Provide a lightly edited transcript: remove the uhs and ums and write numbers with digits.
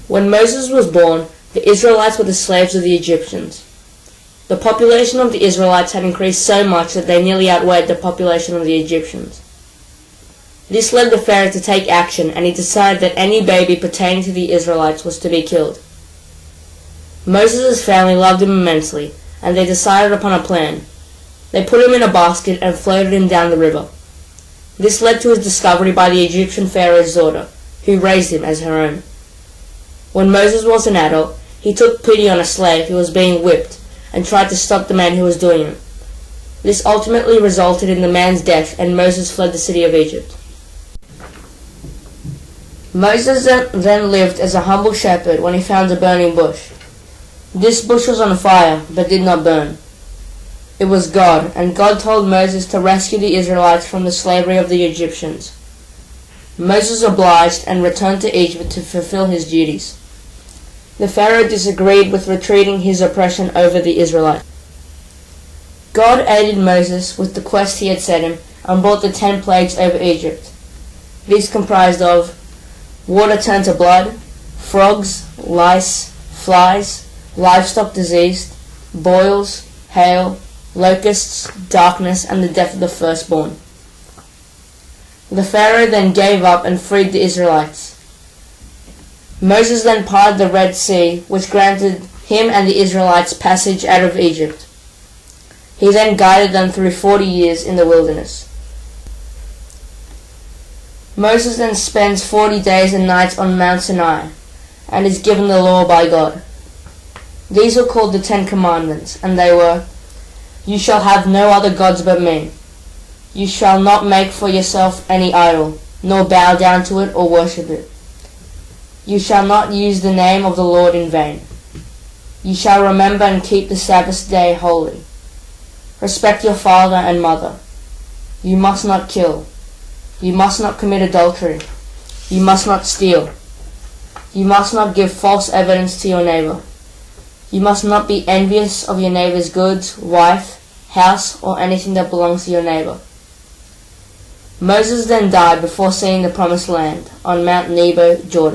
When Moses was born, the Israelites were the slaves of the Egyptians. The population of the Israelites had increased so much that they nearly outweighed the population of the Egyptians. This led the Pharaoh to take action, and he decided that any baby pertaining to the Israelites was to be killed. Moses' family loved him immensely, and they decided upon a plan. They put him in a basket and floated him down the river. This led to his discovery by the Egyptian Pharaoh's daughter, who raised him as her own. When Moses was an adult, he took pity on a slave who was being whipped and tried to stop the man who was doing it. This ultimately resulted in the man's death, and Moses fled the city of Egypt. Moses then lived as a humble shepherd when he found a burning bush. This bush was on fire, but did not burn. It was God, and God told Moses to rescue the Israelites from the slavery of the Egyptians. Moses obliged and returned to Egypt to fulfill his duties. The Pharaoh disagreed with retreating his oppression over the Israelites. God aided Moses with the quest he had set him and brought the 10 plagues over Egypt. These comprised of water turned to blood, frogs, lice, flies, livestock diseased, boils, hail, locusts, darkness, and the death of the firstborn. The Pharaoh then gave up and freed the Israelites. Moses then parted the Red Sea, which granted him and the Israelites passage out of Egypt. He then guided them through 40 years in the wilderness. Moses then spends 40 days and nights on Mount Sinai, and is given the law by God. These were called the 10 Commandments, and they were, "You shall have no other gods but me. You shall not make for yourself any idol, nor bow down to it or worship it. You shall not use the name of the Lord in vain. You shall remember and keep the Sabbath day holy. Respect your father and mother. You must not kill. You must not commit adultery. You must not steal. You must not give false evidence to your neighbor. You must not be envious of your neighbor's goods, wife, house, or anything that belongs to your neighbor." Moses then died before seeing the promised land on Mount Nebo, Jordan.